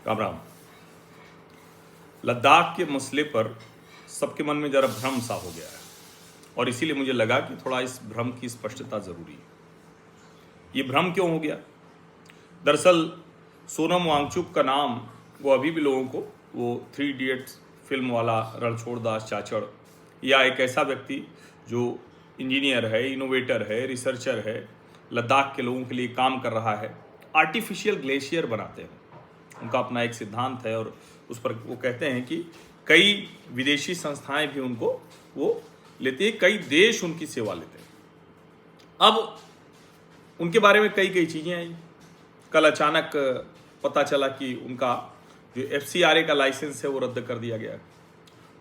राम राम। लद्दाख के मसले पर सबके मन में जरा भ्रम सा हो गया है और इसीलिए मुझे लगा कि थोड़ा इस भ्रम की स्पष्टता जरूरी है। ये भ्रम क्यों हो गया? दरअसल सोनम वांगचुक का नाम वो अभी भी लोगों को वो 3 इडियट्स फिल्म वाला रणछोड़दास चाचड़ या एक ऐसा व्यक्ति जो इंजीनियर है, इनोवेटर है, रिसर्चर है, लद्दाख के लोगों के लिए काम कर रहा है, आर्टिफिशियल ग्लेशियर बनाते हैं। उनका अपना एक सिद्धांत है और उस पर वो कहते हैं कि कई विदेशी संस्थाएं भी उनको वो लेती है, कई देश उनकी सेवा लेते हैं। अब उनके बारे में कई कई चीज़ें आई। कल अचानक पता चला कि उनका जो FCRA का लाइसेंस है वो रद्द कर दिया गया है।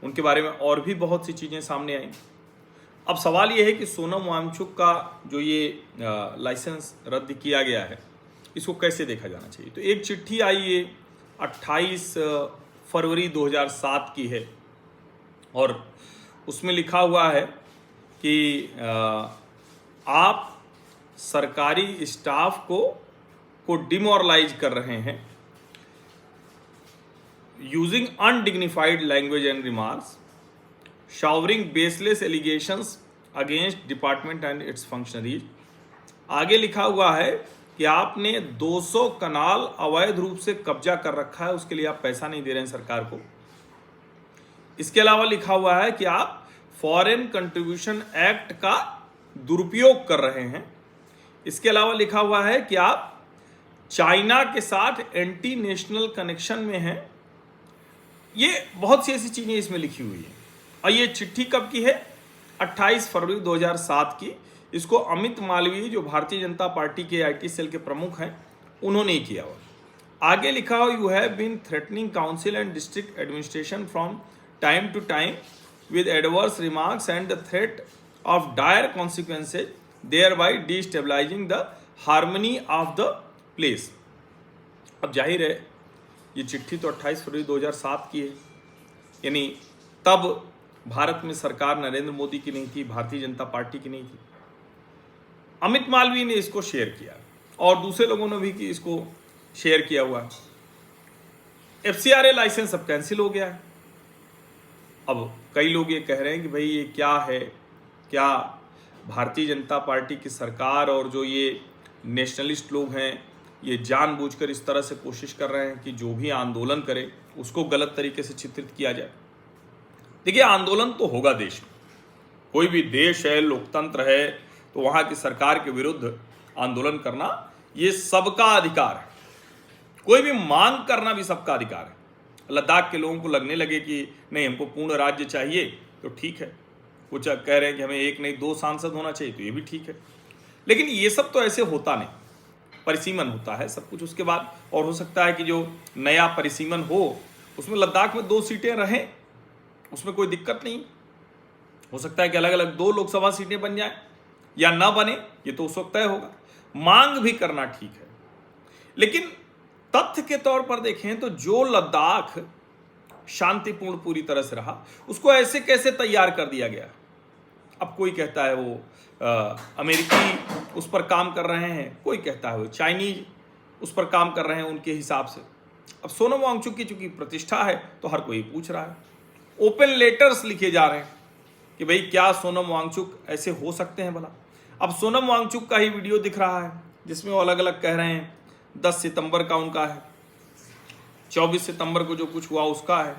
उनके बारे में और भी बहुत सी चीज़ें सामने आई। अब सवाल ये है कि सोनम वांगचुक का जो ये लाइसेंस रद्द किया गया है इसको कैसे देखा जाना चाहिए। तो एक चिट्ठी आई, ये 28 फरवरी 2007 की है और उसमें लिखा हुआ है कि आप सरकारी स्टाफ को डिमोरलाइज कर रहे हैं using undignified language and remarks, showering baseless allegations against department and it's functionaries. आगे लिखा हुआ है कि आपने 200 कनाल अवैध रूप से कब्जा कर रखा है, उसके लिए आप पैसा नहीं दे रहे हैं सरकार को। इसके अलावा लिखा हुआ है कि आप फॉरेन कंट्रीब्यूशन एक्ट का दुरुपयोग कर रहे हैं। इसके अलावा लिखा हुआ है कि आप चाइना के साथ एंटी नेशनल कनेक्शन में हैं। ये बहुत सी ऐसी चीजें इसमें लिखी हुई है और ये चिट्ठी कब की है? 28 फरवरी 2007 की। इसको अमित मालवीय जो भारतीय जनता पार्टी के IT सेल के प्रमुख हैं उन्होंने ही किया हुआ। आगे लिखा हो, you have been threatening council and district administration from time to time with adverse remarks and the threat of dire consequences, thereby destabilising the harmony of the place. अब जाहिर है ये चिट्ठी तो 28 फरवरी 2007 की है, यानी तब भारत में सरकार नरेंद्र मोदी की नहीं थी, भारतीय जनता पार्टी की नहीं थी। अमित मालवीय ने इसको शेयर किया और दूसरे लोगों ने भी इसको शेयर किया हुआ है। FCRA लाइसेंस अब कैंसिल हो गया है। अब कई लोग ये कह रहे हैं कि भाई ये क्या है, क्या भारतीय जनता पार्टी की सरकार और जो ये नेशनलिस्ट लोग हैं ये जानबूझकर इस तरह से कोशिश कर रहे हैं कि जो भी आंदोलन करे उसको गलत तरीके से चित्रित किया जाए। देखिए, आंदोलन तो होगा देश में, कोई भी देश है, लोकतंत्र है, तो वहाँ की सरकार के विरुद्ध आंदोलन करना ये सबका अधिकार है। कोई भी मांग करना भी सबका अधिकार है। लद्दाख के लोगों को लगने लगे कि नहीं हमको पूर्ण राज्य चाहिए तो ठीक है, कुछ कह रहे हैं कि हमें 1 नहीं 2 सांसद होना चाहिए तो ये भी ठीक है, लेकिन ये सब तो ऐसे होता नहीं, परिसीमन होता है सब कुछ। उसके बाद और हो सकता है कि जो नया परिसीमन हो उसमें लद्दाख में 2 सीटें रहें, उसमें कोई दिक्कत नहीं। हो सकता है कि अलग अलग 2 लोकसभा सीटें बन जाएं या ना बने, ये तो उस वक्त तय होगा। मांग भी करना ठीक है, लेकिन तथ्य के तौर पर देखें तो जो लद्दाख शांतिपूर्ण पूरी तरह से रहा उसको ऐसे कैसे तैयार कर दिया गया। अब कोई कहता है वो अमेरिकी उस पर काम कर रहे हैं, कोई कहता है वो चाइनीज उस पर काम कर रहे हैं उनके हिसाब से। अब सोनम वांगचुक की चूंकि प्रतिष्ठा है तो हर कोई पूछ रहा है, ओपन लेटर्स लिखे जा रहे हैं कि भाई क्या सोनम वांगचुक ऐसे हो सकते हैं भला। अब सोनम वांगचुक का ही वीडियो दिख रहा है जिसमें वो अलग अलग कह रहे हैं 10 सितंबर का उनका है, 24 सितंबर को जो कुछ हुआ उसका है,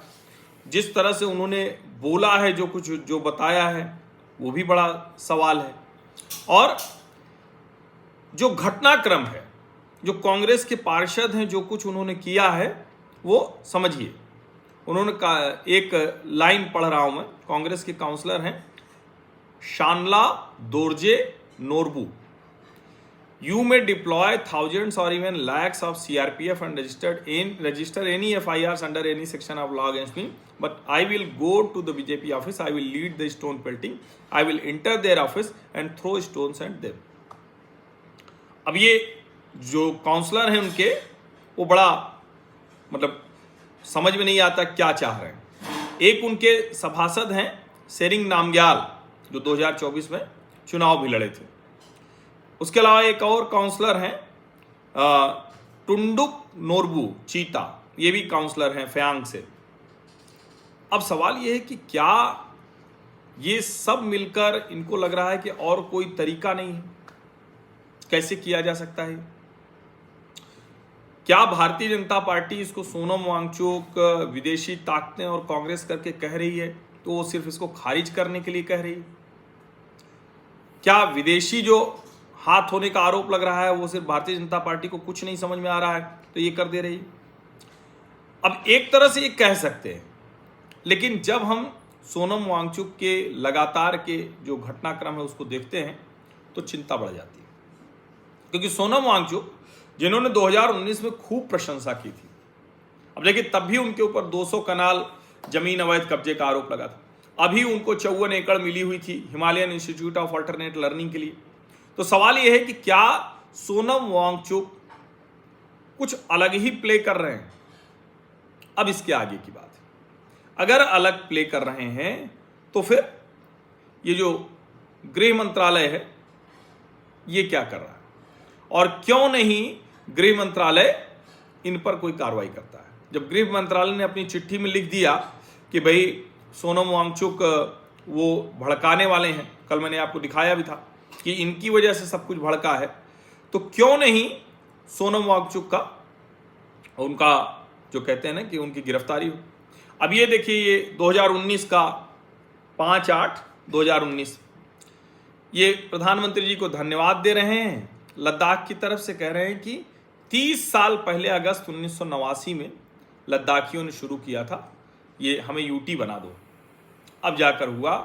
जिस तरह से उन्होंने बोला है, जो कुछ जो बताया है वो भी बड़ा सवाल है। और जो घटनाक्रम है, जो कांग्रेस के पार्षद हैं जो कुछ उन्होंने किया है वो समझिए। उन्होंने एक लाइन पढ़ रहा हूं मैं, कांग्रेस के काउंसलर हैं शानला Dorje Norbu. You may deploy thousands or even lakhs of CRPF and register any FIRs under any section of law against me, but I will go to the BJP office, I will lead the stone pelting, I will enter their office and throw stones at them. अब ये जो counsellor हैं उनके वो बड़ा मतलब समझ में नहीं आता क्या चाह रहे हैं। एक उनके सभासद हैं सेरिंग नामग्याल जो 2024 में चुनाव भी लड़े थे। उसके अलावा एक और काउंसलर हैं टुंडुक नोरबू चीता, ये भी काउंसलर हैं फयांग से। अब सवाल ये है कि क्या ये सब मिलकर इनको लग रहा है कि और कोई तरीका नहीं है, कैसे किया जा सकता है? क्या भारतीय जनता पार्टी इसको सोनम वांगचुक विदेशी ताकतें और कांग्रेस करके कह रही है तो वो सिर्फ इसको खारिज करने के लिए कह रही है? क्या विदेशी जो हाथ होने का आरोप लग रहा है वो सिर्फ भारतीय जनता पार्टी को कुछ नहीं समझ में आ रहा है तो ये कर दे रही है? अब एक तरह से ये कह सकते हैं, लेकिन जब हम सोनम वांगचुक के लगातार के जो घटनाक्रम है उसको देखते हैं तो चिंता बढ़ जाती है। क्योंकि सोनम वांगचुक जिन्होंने 2019 में खूब प्रशंसा की थी, अब देखिए तब भी उनके ऊपर 200 कनाल जमीन अवैध कब्जे का आरोप लगा था। अभी उनको 54 एकड़ मिली हुई थी Himalayan institute of alternate learning के लिए। तो सवाल यह है कि क्या सोनम वांगचुक कुछ अलग ही प्ले कर रहे हैं? अब इसके आगे की बात है, अगर अलग प्ले कर रहे हैं तो फिर ये जो गृह मंत्रालय है ये क्या कर रहा है, और क्यों नहीं गृह मंत्रालय इन पर कोई कार्रवाई करता है? जब गृह मंत्रालय ने अपनी चिट्ठी में लिख दिया कि भाई सोनम वांगचुक वो भड़काने वाले हैं, कल मैंने आपको दिखाया भी था कि इनकी वजह से सब कुछ भड़का है, तो क्यों नहीं सोनम वांगचुक का उनका जो कहते हैं ना कि उनकी गिरफ्तारी हो? अब ये देखिए, ये 2019 का 5/8/2019 ये प्रधानमंत्री जी को धन्यवाद दे रहे हैं, लद्दाख की तरफ से कह रहे हैं कि 30 साल पहले अगस्त 1989 में लद्दाखियों ने शुरू किया था, ये हमें यूटी बना दो। अब जाकर हुआ,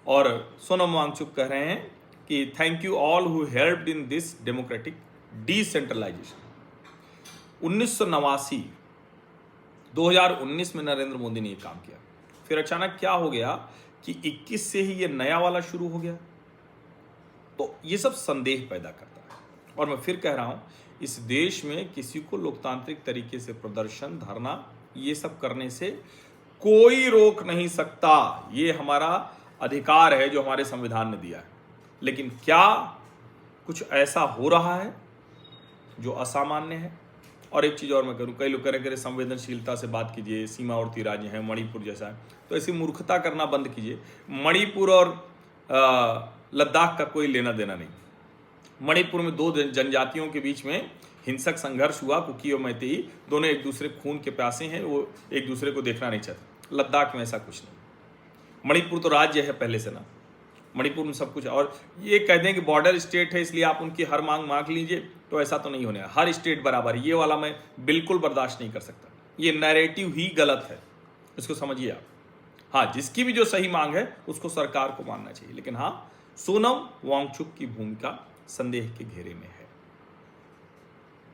और सोनम वांगचुक कह रहे हैं कि thank you all who helped in this democratic decentralisation. 1989 2019 में नरेंद्र मोदी ने ये काम किया, फिर अचानक क्या हो गया कि 21 से ही ये नया वाला शुरू हो गया। तो ये सब संदेह पैदा करता है, और मैं फिर कह रहा हूं, इस देश में किसी को लोकतांत्रिक तरीके से प्रदर्शन, धरना, ये सब करने से कोई रोक नहीं सकता। ये हमारा अधिकार है जो हमारे संविधान ने दिया है। लेकिन क्या कुछ ऐसा हो रहा है जो असामान्य है? और एक चीज़ और मैं करूँ, कई लोग करें संवेदनशीलता से बात कीजिए, सीमावर्ती राज्य हैं, मणिपुर जैसा है, तो ऐसी मूर्खता करना बंद कीजिए। मणिपुर और लद्दाख का कोई लेना देना नहीं। मणिपुर में दो जनजातियों के बीच में हिंसक संघर्ष हुआ, कुकी और मैतेई, दोनों एक दूसरे खून के प्यासे हैं, वो एक दूसरे को देखना नहीं चाहते। लद्दाख में ऐसा कुछ नहीं। मणिपुर तो राज्य है पहले से ना, मणिपुर में सब कुछ है। और ये कह दें कि बॉर्डर स्टेट है इसलिए आप उनकी हर मांग मांग लीजिए, तो ऐसा तो नहीं होने। हर स्टेट बराबर, ये वाला मैं बिल्कुल बर्दाश्त नहीं कर सकता। ये नैरेटिव ही गलत है, इसको समझिए आप। हाँ, जिसकी भी जो सही मांग है उसको सरकार को मानना चाहिए, लेकिन हाँ, सोनम वांगचुक की भूमिका संदेह के घेरे में है।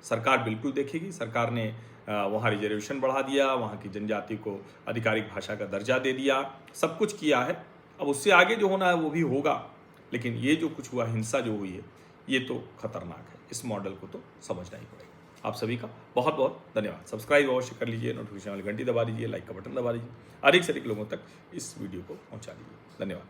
सरकार बिल्कुल देखेगी। सरकार ने वहाँ रिजर्वेशन बढ़ा दिया, वहाँ की जनजाति को आधिकारिक भाषा का दर्जा दे दिया, सब कुछ किया है। अब उससे आगे जो होना है वो भी होगा, लेकिन ये जो कुछ हुआ, हिंसा जो हुई है, ये तो खतरनाक है। इस मॉडल को तो समझना ही पड़ेगा। आप सभी का बहुत बहुत धन्यवाद। सब्सक्राइब अवश्य कर लीजिए, नोटिफिकेशन वाली घंटी दबा दीजिए, लाइक का बटन दबा दीजिए, अधिक से अधिक लोगों तक इस वीडियो को पहुँचा दीजिए। धन्यवाद।